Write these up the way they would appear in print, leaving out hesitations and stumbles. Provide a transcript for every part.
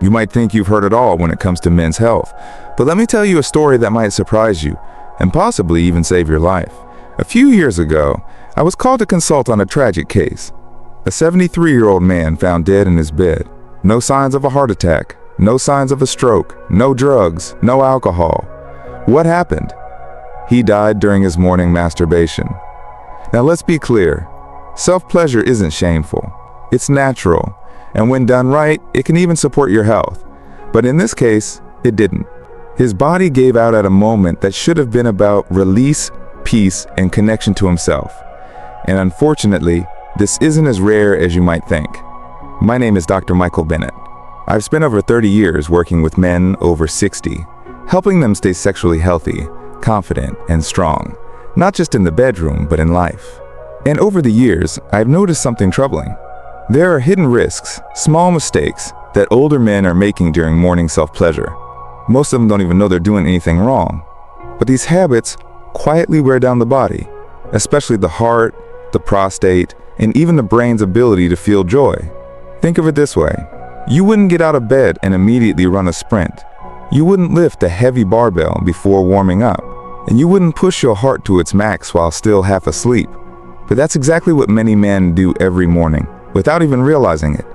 You might think you've heard it all when it comes to men's health, but let me tell you a story that might surprise you and possibly even save your life. A few years ago, I was called to consult on a tragic case. A 73-year-old man found dead in his bed. No signs of a heart attack, no signs of a stroke, no drugs, no alcohol. What happened? He died during his morning masturbation. Now let's be clear, self-pleasure isn't shameful. It's natural, and when done right, it can even support your health. But in this case, it didn't. His body gave out at a moment that should have been about release, peace, and connection to himself. And unfortunately, this isn't as rare as you might think. My name is Dr. Michael Bennett. I've spent over 30 years working with men over 60, helping them stay sexually healthy, confident, and strong, not just in the bedroom, but in life. And over the years, I've noticed something troubling. There are hidden risks, small mistakes, that older men are making during morning self-pleasure. Most of them don't even know they're doing anything wrong. But these habits quietly wear down the body, especially the heart, the prostate, and even the brain's ability to feel joy. Think of it this way. You wouldn't get out of bed and immediately run a sprint. You wouldn't lift a heavy barbell before warming up. And you wouldn't push your heart to its max while still half asleep. But that's exactly what many men do every morning, without even realizing it.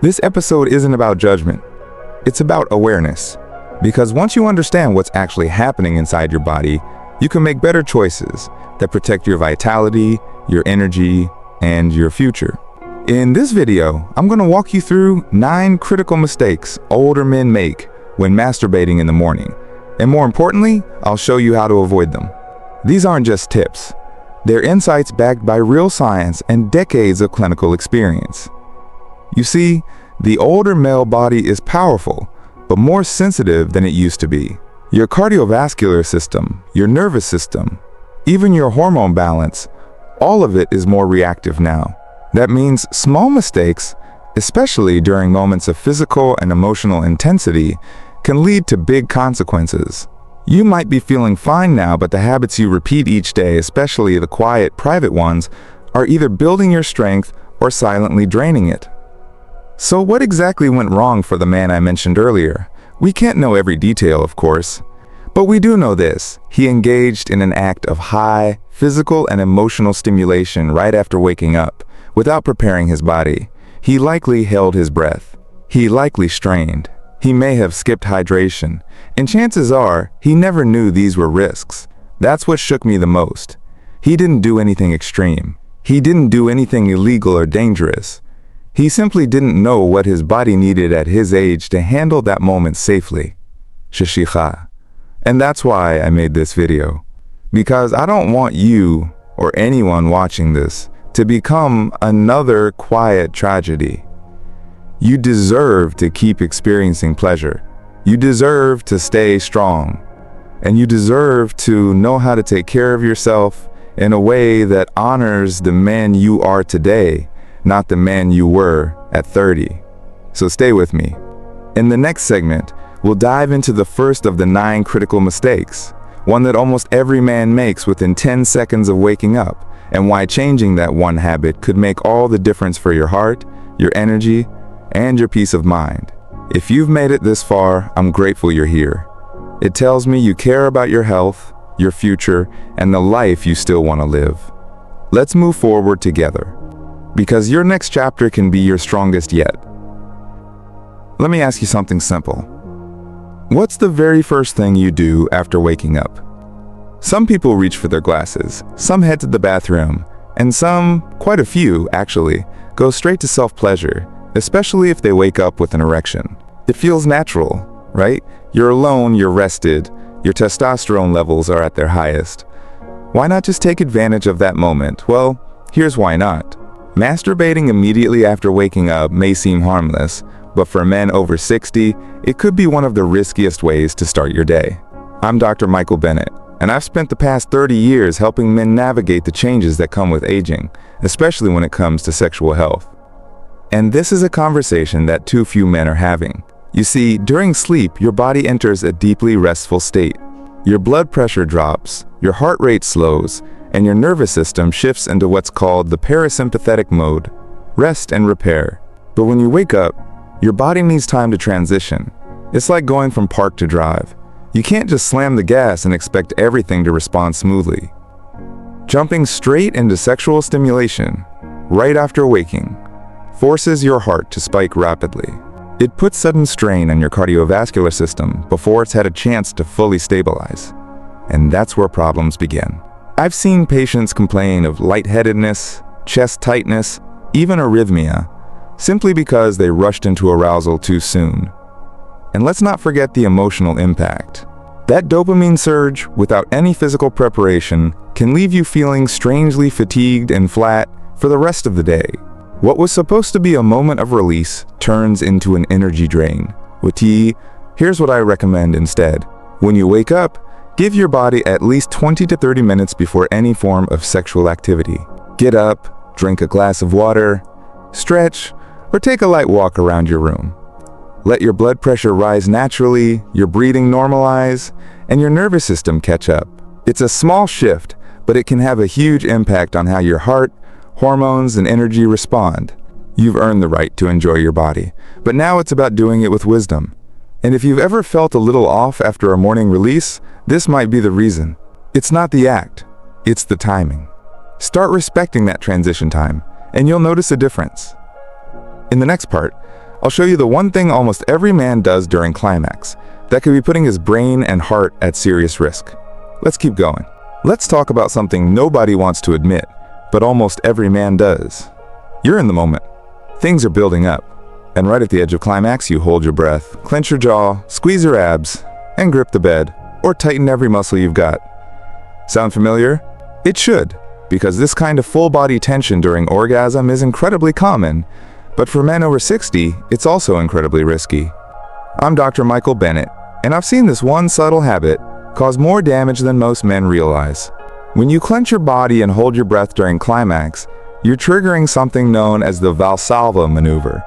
This episode isn't about judgment. It's about awareness. Because once you understand what's actually happening inside your body, you can make better choices that protect your vitality, your energy, and your future. In this video, I'm going to walk you through 9 critical mistakes older men make when masturbating in the morning. And more importantly, I'll show you how to avoid them. These aren't just tips. They're insights backed by real science and decades of clinical experience. You see, the older male body is powerful, but more sensitive than it used to be. Your cardiovascular system, your nervous system, even your hormone balance, all of it is more reactive now. That means small mistakes, especially during moments of physical and emotional intensity, can lead to big consequences. You might be feeling fine now, but the habits you repeat each day, especially the quiet, private ones, are either building your strength or silently draining it. So what exactly went wrong for the man I mentioned earlier? We can't know every detail, of course. But we do know this. He engaged in an act of high physical and emotional stimulation right after waking up, without preparing his body. He likely held his breath. He likely strained. He may have skipped hydration. And chances are, he never knew these were risks. That's what shook me the most. He didn't do anything extreme. He didn't do anything illegal or dangerous. He simply didn't know what his body needed at his age to handle that moment safely. Shashikha. And that's why I made this video. Because I don't want you, or anyone watching this, to become another quiet tragedy. You deserve to keep experiencing pleasure. You deserve to stay strong. And you deserve to know how to take care of yourself in a way that honors the man you are today, not the man you were at 30. So stay with me. In the next segment, we'll dive into the first of the 9 critical mistakes, one that almost every man makes within 10 seconds of waking up, and why changing that one habit could make all the difference for your heart, your energy, and your peace of mind. If you've made it this far, I'm grateful you're here. It tells me you care about your health, your future, and the life you still want to live. Let's move forward together, because your next chapter can be your strongest yet. Let me ask you something simple. What's the very first thing you do after waking up? Some people reach for their glasses, some head to the bathroom, and some, quite a few actually, go straight to self-pleasure, especially if they wake up with an erection. It feels natural, right? You're alone, you're rested, your testosterone levels are at their highest. Why not just take advantage of that moment? Well, here's why not. Masturbating immediately after waking up may seem harmless, but for men over 60, it could be one of the riskiest ways to start your day. I'm Dr. Michael Bennett, and I've spent the past 30 years helping men navigate the changes that come with aging, especially when it comes to sexual health. And this is a conversation that too few men are having. You see, during sleep, your body enters a deeply restful state. Your blood pressure drops, your heart rate slows, and your nervous system shifts into what's called the parasympathetic mode, rest and repair. But when you wake up, Your body needs time to transition. It's like going from park to drive. You can't just slam the gas and expect everything to respond smoothly. Jumping straight into sexual stimulation, right after waking, forces your heart to spike rapidly. It puts sudden strain on your cardiovascular system before it's had a chance to fully stabilize. And that's where problems begin. I've seen patients complain of lightheadedness, chest tightness, even arrhythmia, simply because they rushed into arousal too soon. And let's not forget the emotional impact. That dopamine surge, without any physical preparation, can leave you feeling strangely fatigued and flat for the rest of the day. What was supposed to be a moment of release turns into an energy drain. With tea, here's what I recommend instead. When you wake up, give your body at least 20 to 30 minutes before any form of sexual activity. Get up, drink a glass of water, stretch, or take a light walk around your room. Let your blood pressure rise naturally, your breathing normalize, and your nervous system catch up. It's a small shift, but it can have a huge impact on how your heart, hormones, and energy respond. You've earned the right to enjoy your body, but now it's about doing it with wisdom. And if you've ever felt a little off after a morning release, this might be the reason. It's not the act, it's the timing. Start respecting that transition time, and you'll notice a difference. In the next part, I'll show you the one thing almost every man does during climax that could be putting his brain and heart at serious risk. Let's keep going. Let's talk about something nobody wants to admit, but almost every man does. You're in the moment. Things are building up. And right at the edge of climax, you hold your breath, clench your jaw, squeeze your abs, and grip the bed, or tighten every muscle you've got. Sound familiar? It should, because this kind of full-body tension during orgasm is incredibly common, but for men over 60, it's also incredibly risky. I'm Dr. Michael Bennett, and I've seen this one subtle habit cause more damage than most men realize. When you clench your body and hold your breath during climax, you're triggering something known as the Valsalva maneuver.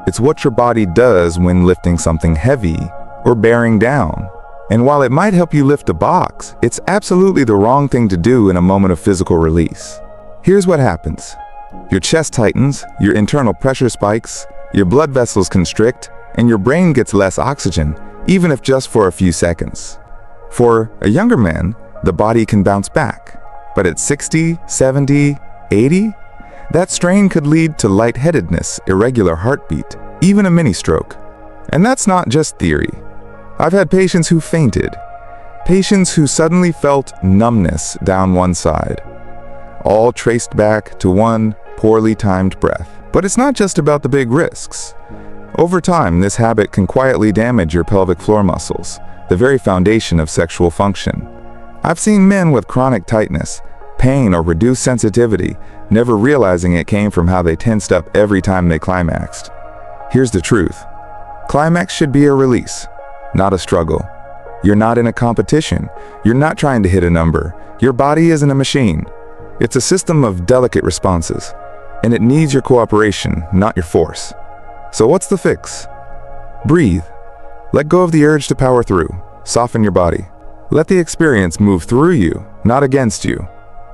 It's what your body does when lifting something heavy or bearing down. And while it might help you lift a box, it's absolutely the wrong thing to do in a moment of physical release. Here's what happens. Your chest tightens, your internal pressure spikes, your blood vessels constrict, and your brain gets less oxygen, even if just for a few seconds. For a younger man, the body can bounce back. But at 60, 70, 80, that strain could lead to lightheadedness, irregular heartbeat, even a mini-stroke. And that's not just theory. I've had patients who fainted, patients who suddenly felt numbness down one side, all traced back to one poorly timed breath. But it's not just about the big risks. Over time, this habit can quietly damage your pelvic floor muscles, the very foundation of sexual function. I've seen men with chronic tightness, pain, or reduced sensitivity, never realizing it came from how they tensed up every time they climaxed. Here's the truth. Climax should be a release, not a struggle. You're not in a competition. You're not trying to hit a number. Your body isn't a machine. It's a system of delicate responses, and it needs your cooperation, not your force. So what's the fix? Breathe. Let go of the urge to power through. Soften your body. Let the experience move through you, not against you.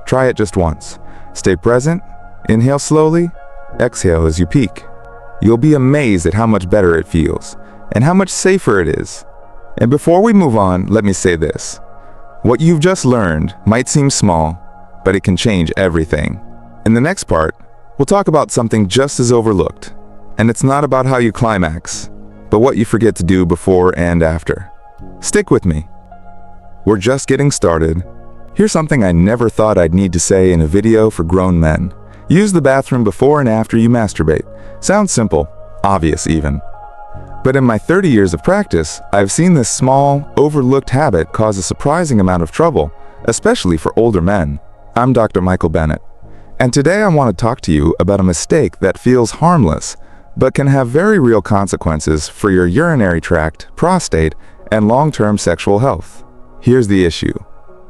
Try it just once. Stay present. Inhale slowly. Exhale as you peak. You'll be amazed at how much better it feels, and how much safer it is. And before we move on, let me say this. What you've just learned might seem small, but it can change everything. In the next part, we'll talk about something just as overlooked. And it's not about how you climax, but what you forget to do before and after. Stick with me. We're just getting started. Here's something I never thought I'd need to say in a video for grown men. Use the bathroom before and after you masturbate. Sounds simple, obvious even. But in my 30 years of practice, I've seen this small, overlooked habit cause a surprising amount of trouble, especially for older men. I'm Dr. Michael Bennett, and today I want to talk to you about a mistake that feels harmless, but can have very real consequences for your urinary tract, prostate, and long-term sexual health. Here's the issue.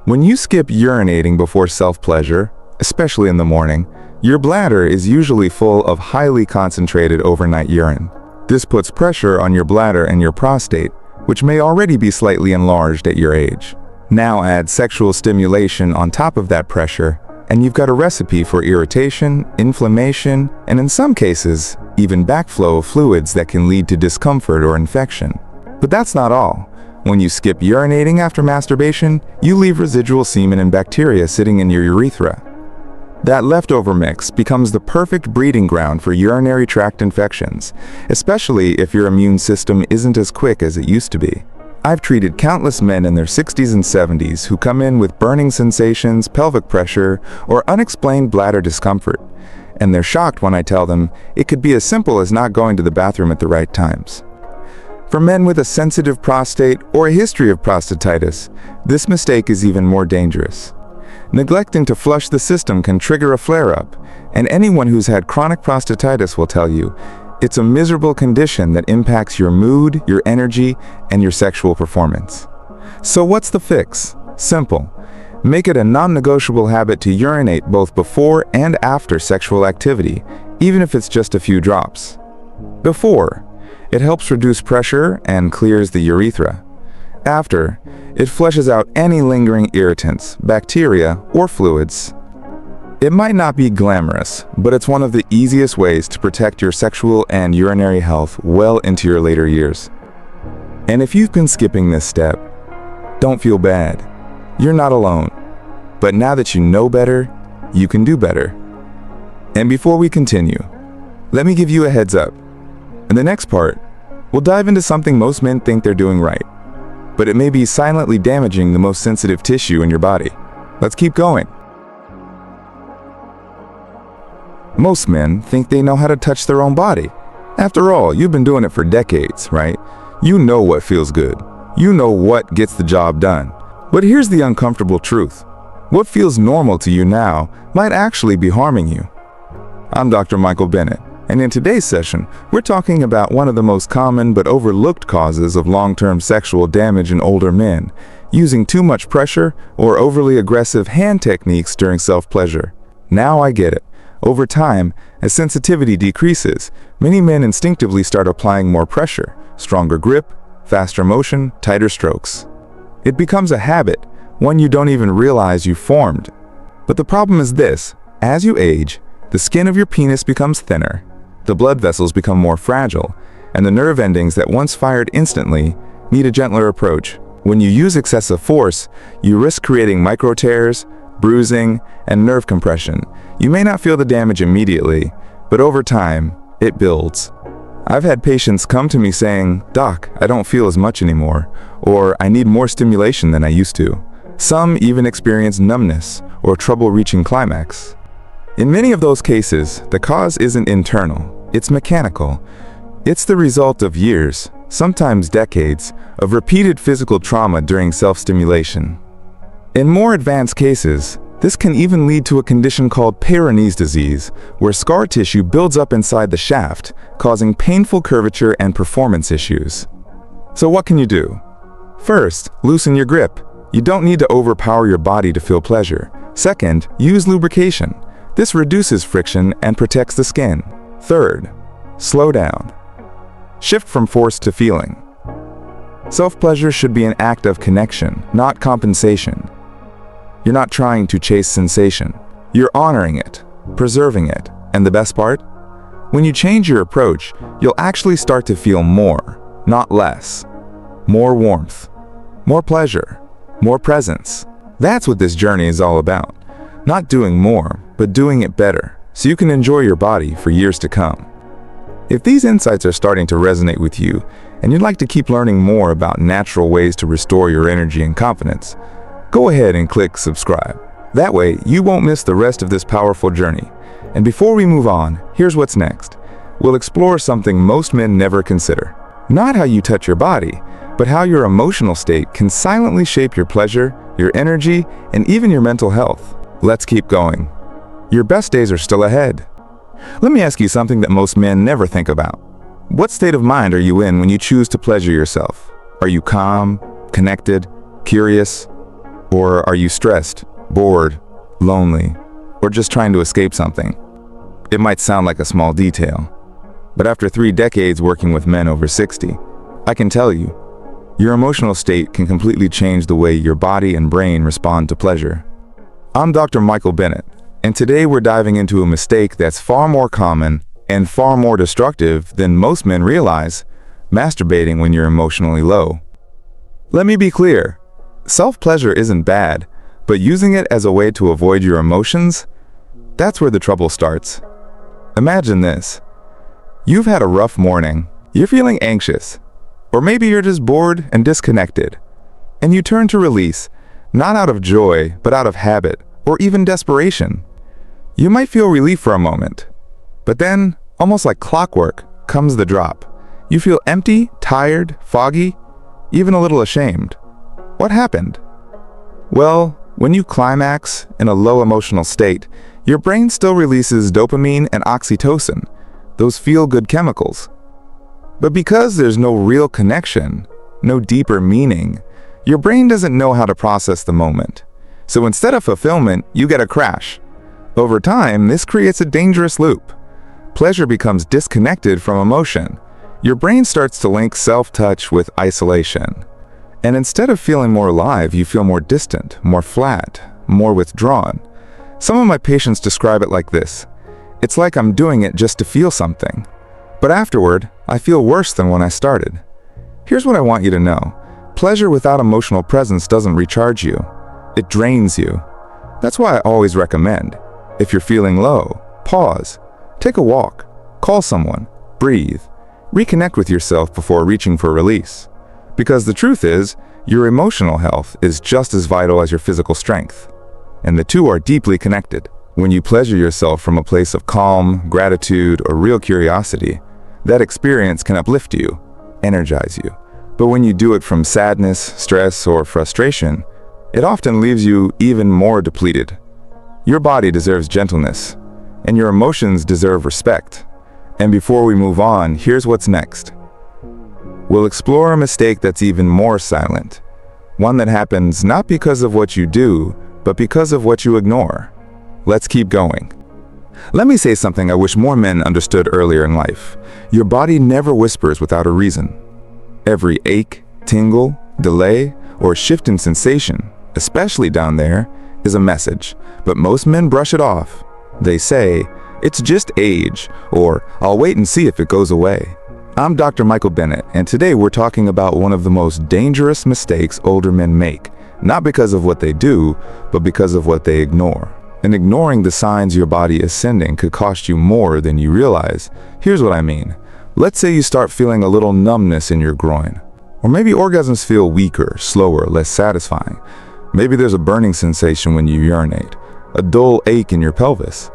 When you skip urinating before self-pleasure, especially in the morning, your bladder is usually full of highly concentrated overnight urine. This puts pressure on your bladder and your prostate, which may already be slightly enlarged at your age. Now add sexual stimulation on top of that pressure, and you've got a recipe for irritation, inflammation, and in some cases, even backflow of fluids that can lead to discomfort or infection. But that's not all. When you skip urinating after masturbation, you leave residual semen and bacteria sitting in your urethra. That leftover mix becomes the perfect breeding ground for urinary tract infections, especially if your immune system isn't as quick as it used to be. I've treated countless men in their 60s and 70s who come in with burning sensations, pelvic pressure, or unexplained bladder discomfort, and they're shocked when I tell them it could be as simple as not going to the bathroom at the right times. For men with a sensitive prostate or a history of prostatitis, this mistake is even more dangerous. Neglecting to flush the system can trigger a flare-up, and anyone who's had chronic prostatitis will tell you it's a miserable condition that impacts your mood, your energy, and your sexual performance. So what's the fix? Simple. Make it a non-negotiable habit to urinate both before and after sexual activity, even if it's just a few drops. Before, it helps reduce pressure and clears the urethra. After, it flushes out any lingering irritants, bacteria, or fluids. It might not be glamorous, but it's one of the easiest ways to protect your sexual and urinary health well into your later years. And if you've been skipping this step, don't feel bad. You're not alone. But now that you know better, you can do better. And before we continue, let me give you a heads up. In the next part, we'll dive into something most men think they're doing right, but it may be silently damaging the most sensitive tissue in your body. Let's keep going. Most men think they know how to touch their own body. After all, you've been doing it for decades, right? You know what feels good. You know what gets the job done. But here's the uncomfortable truth. What feels normal to you now might actually be harming you. I'm Dr. Michael Bennett, and in today's session, we're talking about one of the most common but overlooked causes of long-term sexual damage in older men, using too much pressure or overly aggressive hand techniques during self-pleasure. Now I get it. Over time, as sensitivity decreases, many men instinctively start applying more pressure, stronger grip, faster motion, tighter strokes. It becomes a habit, one you don't even realize you formed. But the problem is this: as you age, the skin of your penis becomes thinner, the blood vessels become more fragile, and the nerve endings that once fired instantly need a gentler approach. When you use excessive force, you risk creating micro tears, bruising, and nerve compression. You may not feel the damage immediately, but over time, it builds. I've had patients come to me saying, "Doc, I don't feel as much anymore," or "I need more stimulation than I used to." Some even experience numbness or trouble reaching climax. In many of those cases, the cause isn't internal, it's mechanical. It's the result of years, sometimes decades, of repeated physical trauma during self-stimulation. In more advanced cases, this can even lead to a condition called Peyronie's disease, where scar tissue builds up inside the shaft, causing painful curvature and performance issues. So what can you do? First, loosen your grip. You don't need to overpower your body to feel pleasure. Second, use lubrication. This reduces friction and protects the skin. Third, slow down. Shift from force to feeling. Self-pleasure should be an act of connection, not compensation. You're not trying to chase sensation. You're honoring it, preserving it, and the best part? When you change your approach, you'll actually start to feel more, not less. More warmth, more pleasure, more presence. That's what this journey is all about. Not doing more, but doing it better, so you can enjoy your body for years to come. If these insights are starting to resonate with you, and you'd like to keep learning more about natural ways to restore your energy and confidence, go ahead and click subscribe. That way, you won't miss the rest of this powerful journey. And before we move on, here's what's next. We'll explore something most men never consider. Not how you touch your body, but how your emotional state can silently shape your pleasure, your energy, and even your mental health. Let's keep going. Your best days are still ahead. Let me ask you something that most men never think about. What state of mind are you in when you choose to pleasure yourself? Are you calm, connected, curious? Or are you stressed, bored, lonely, or just trying to escape something? It might sound like a small detail, but after 3 decades working with men over 60, I can tell you, your emotional state can completely change the way your body and brain respond to pleasure. I'm Dr. Michael Bennett, And today we're diving into a mistake that's far more common and far more destructive than most men realize: masturbating when you're emotionally low. Let me be clear, self-pleasure isn't bad, but using it as a way to avoid your emotions, that's where the trouble starts. Imagine this. You've had a rough morning, you're feeling anxious, or maybe you're just bored and disconnected, and you turn to release, not out of joy, but out of habit, or even desperation. You might feel relief for a moment, but then, almost like clockwork, comes the drop. You feel empty, tired, foggy, even a little ashamed. What happened? Well, when you climax in a low emotional state, your brain still releases dopamine and oxytocin, those feel-good chemicals. But because there's no real connection, no deeper meaning, your brain doesn't know how to process the moment. So instead of fulfillment, you get a crash. Over time, this creates a dangerous loop. Pleasure becomes disconnected from emotion. Your brain starts to link self-touch with isolation. And instead of feeling more alive, you feel more distant, more flat, more withdrawn. Some of my patients describe it like this: it's like I'm doing it just to feel something, but afterward, I feel worse than when I started. Here's what I want you to know. Pleasure without emotional presence doesn't recharge you. It drains you. That's why I always recommend, if you're feeling low, pause, take a walk, call someone, breathe, reconnect with yourself before reaching for release. Because the truth is, your emotional health is just as vital as your physical strength. And the two are deeply connected. When you pleasure yourself from a place of calm, gratitude, or real curiosity, that experience can uplift you, energize you. But when you do it from sadness, stress, or frustration, it often leaves you even more depleted. Your body deserves gentleness, and your emotions deserve respect. And before we move on, here's what's next. We'll explore a mistake that's even more silent, one that happens not because of what you do, but because of what you ignore. Let's keep going. Let me say something I wish more men understood earlier in life. Your body never whispers without a reason. Every ache, tingle, delay, or shift in sensation, especially down there, is a message, but most men brush it off. They say, "It's just age," or "I'll wait and see if it goes away." I'm Dr. Michael Bennett, and today we're talking about one of the most dangerous mistakes older men make, not because of what they do, but because of what they ignore. And ignoring the signs your body is sending could cost you more than you realize. Here's what I mean. Let's say you start feeling a little numbness in your groin. Or maybe orgasms feel weaker, slower, less satisfying. Maybe there's a burning sensation when you urinate, a dull ache in your pelvis,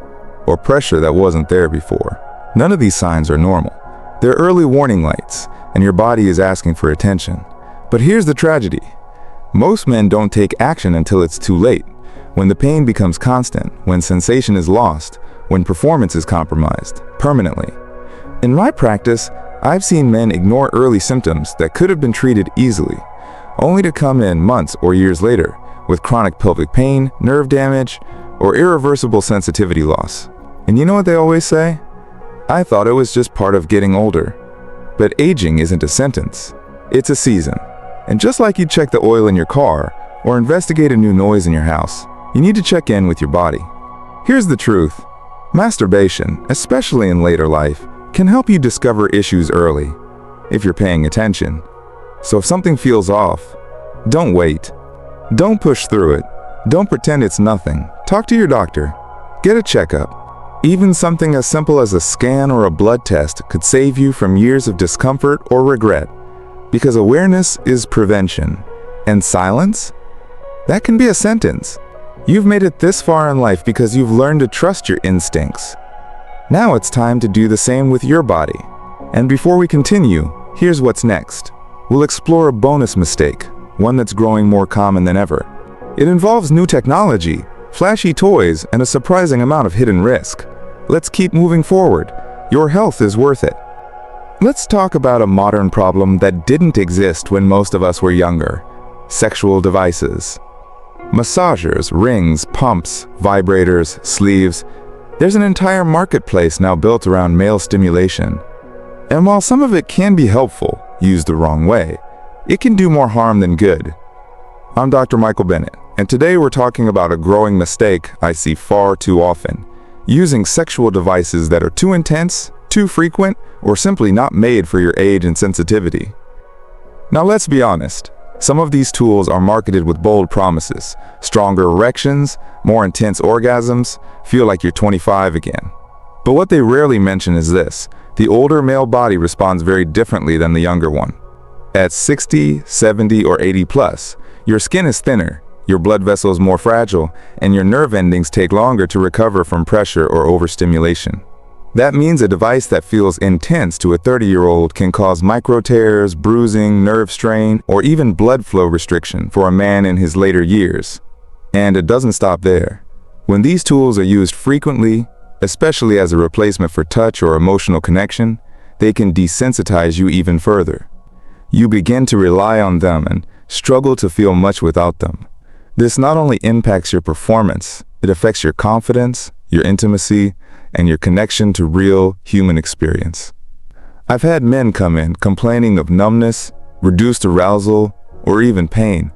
or pressure that wasn't there before. None of these signs are normal. They're early warning lights, and your body is asking for attention. But here's the tragedy. Most men don't take action until it's too late, when the pain becomes constant, when sensation is lost, when performance is compromised, permanently. In my practice, I've seen men ignore early symptoms that could have been treated easily, only to come in months or years later with chronic pelvic pain, nerve damage, or irreversible sensitivity loss. And you know what they always say? "I thought it was just part of getting older." But aging isn't a sentence, it's a season. And just like you check the oil in your car or investigate a new noise in your house, you need to check in with your body. Here's the truth. Masturbation, especially in later life, can help you discover issues early, if you're paying attention. So if something feels off, don't wait. Don't push through it. Don't pretend it's nothing. Talk to your doctor. Get a checkup. Even something as simple as a scan or a blood test could save you from years of discomfort or regret. Because awareness is prevention. And silence? That can be a sentence. You've made it this far in life because you've learned to trust your instincts. Now it's time to do the same with your body. And before we continue, here's what's next. We'll explore a bonus mistake, one that's growing more common than ever. It involves new technology, flashy toys, and a surprising amount of hidden risk. Let's keep moving forward. Your health is worth it. Let's talk about a modern problem that didn't exist when most of us were younger: sexual devices. Massagers, rings, pumps, vibrators, sleeves. There's an entire marketplace now built around male stimulation. And while some of it can be helpful, used the wrong way, it can do more harm than good. I'm Dr. Michael Bennett, And today we're talking about a growing mistake I see far too often: using sexual devices that are too intense, too frequent, or simply not made for your age and sensitivity. Now let's be honest. Some of these tools are marketed with bold promises: stronger erections, more intense orgasms, feel like you're 25 again. But what they rarely mention is this: the older male body responds very differently than the younger one. At 60, 70, or 80 plus, your skin is thinner, your blood vessels more fragile, and your nerve endings take longer to recover from pressure or overstimulation. That means a device that feels intense to a 30-year-old can cause micro tears, bruising, nerve strain, or even blood flow restriction for a man in his later years. And it doesn't stop there. When these tools are used frequently, especially as a replacement for touch or emotional connection, they can desensitize you even further. You begin to rely on them and struggle to feel much without them. This not only impacts your performance, it affects your confidence, your intimacy, and your connection to real human experience. I've had men come in complaining of numbness, reduced arousal, or even pain,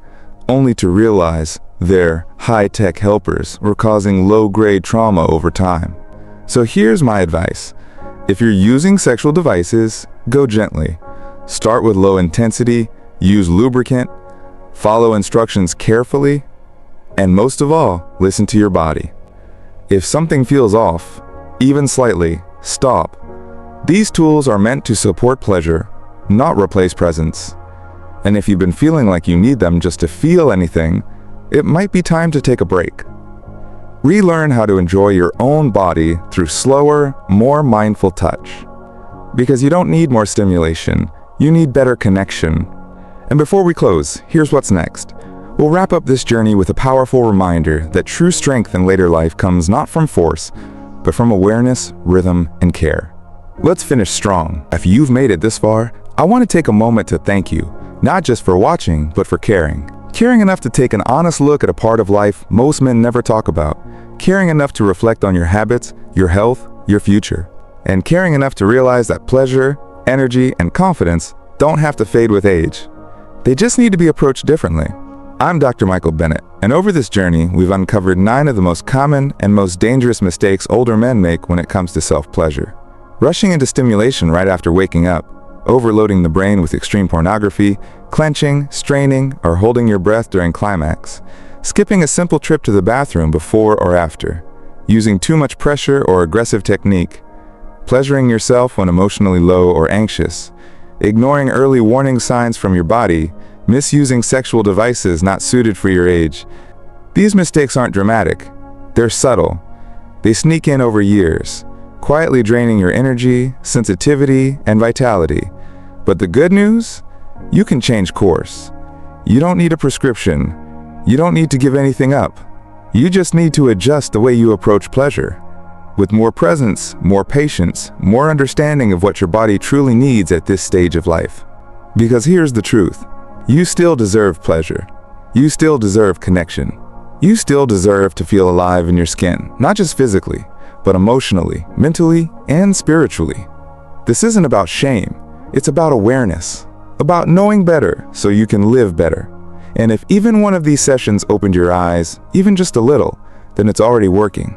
only to realize their high-tech helpers were causing low-grade trauma over time. So here's my advice. If you're using sexual devices, go gently. Start with low intensity, use lubricant, follow instructions carefully, and most of all, listen to your body. If something feels off, even slightly, stop. These tools are meant to support pleasure, not replace presence. And if you've been feeling like you need them just to feel anything, it might be time to take a break. Relearn how to enjoy your own body through slower, more mindful touch. Because you don't need more stimulation, you need better connection. And before we close, here's what's next. We'll wrap up this journey with a powerful reminder that true strength in later life comes not from force, but from awareness, rhythm, and care. Let's finish strong. If you've made it this far, I want to take a moment to thank you, not just for watching, but for caring. Caring enough to take an honest look at a part of life most men never talk about. Caring enough to reflect on your habits, your health, your future. And caring enough to realize that pleasure, energy, and confidence don't have to fade with age. They just need to be approached differently. I'm Dr. Michael Bennett, and over this journey, we've uncovered 9 of the most common and most dangerous mistakes older men make when it comes to self-pleasure. Rushing into stimulation right after waking up, overloading the brain with extreme pornography, clenching, straining, or holding your breath during climax, skipping a simple trip to the bathroom before or after, using too much pressure or aggressive technique, pleasuring yourself when emotionally low or anxious, ignoring early warning signs from your body, misusing sexual devices not suited for your age. These mistakes aren't dramatic. They're subtle. They sneak in over years, quietly draining your energy, sensitivity, and vitality. But the good news? You can change course. You don't need a prescription. You don't need to give anything up. You just need to adjust the way you approach pleasure. With more presence, more patience, more understanding of what your body truly needs at this stage of life. Because here's the truth. You still deserve pleasure. You still deserve connection. You still deserve to feel alive in your skin, not just physically, but emotionally, mentally, and spiritually. This isn't about shame. It's about awareness, about knowing better so you can live better. And if even one of these sessions opened your eyes, even just a little, then it's already working.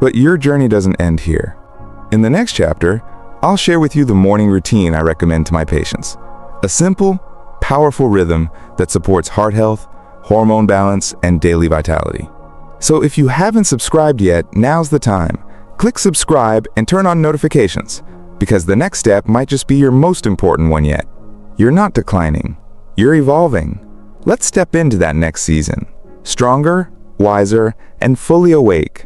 But your journey doesn't end here. In the next chapter, I'll share with you the morning routine I recommend to my patients. A simple, powerful rhythm that supports heart health, hormone balance, and daily vitality. So if you haven't subscribed yet, now's the time. Click subscribe and turn on notifications, because the next step might just be your most important one yet. You're not declining. You're evolving. Let's step into that next season. Stronger, wiser, and fully awake.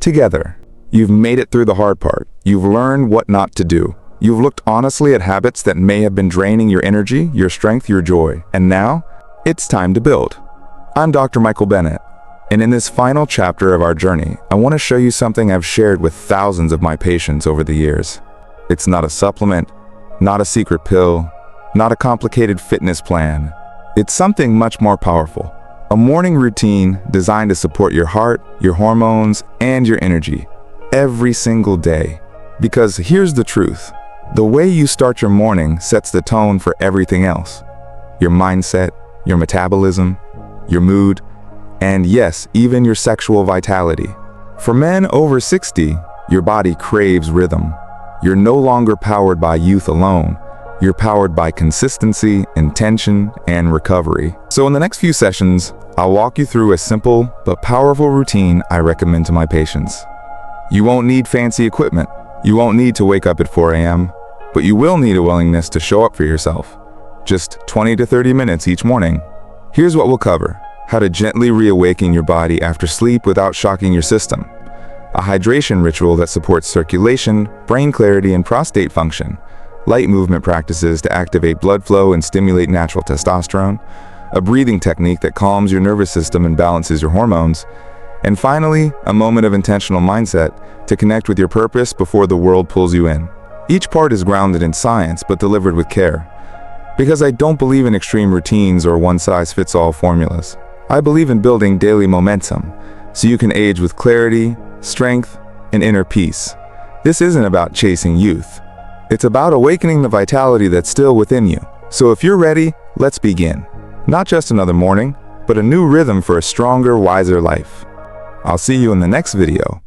Together. You've made it through the hard part. You've learned what not to do. You've looked honestly at habits that may have been draining your energy, your strength, your joy. And now, it's time to build. I'm Dr. Michael Bennett, and in this final chapter of our journey, I want to show you something I've shared with thousands of my patients over the years. It's not a supplement, not a secret pill, not a complicated fitness plan. It's something much more powerful. A morning routine designed to support your heart, your hormones, and your energy every single day. Because here's the truth. The way you start your morning sets the tone for everything else. Your mindset, your metabolism, your mood, and yes, even your sexual vitality. For men over 60, your body craves rhythm. You're no longer powered by youth alone. You're powered by consistency, intention, and recovery. So in the next few sessions, I'll walk you through a simple but powerful routine I recommend to my patients. You won't need fancy equipment. You won't need to wake up at 4 a.m., but you will need a willingness to show up for yourself. Just 20 to 30 minutes each morning. Here's what we'll cover: how to gently reawaken your body after sleep without shocking your system, a hydration ritual that supports circulation, brain clarity, and prostate function, light movement practices to activate blood flow and stimulate natural testosterone, a breathing technique that calms your nervous system and balances your hormones, and finally, a moment of intentional mindset to connect with your purpose before the world pulls you in. Each part is grounded in science but delivered with care. Because I don't believe in extreme routines or one-size-fits-all formulas. I believe in building daily momentum so you can age with clarity, strength, and inner peace. This isn't about chasing youth. It's about awakening the vitality that's still within you. So if you're ready, let's begin. Not just another morning, but a new rhythm for a stronger, wiser life. I'll see you in the next video.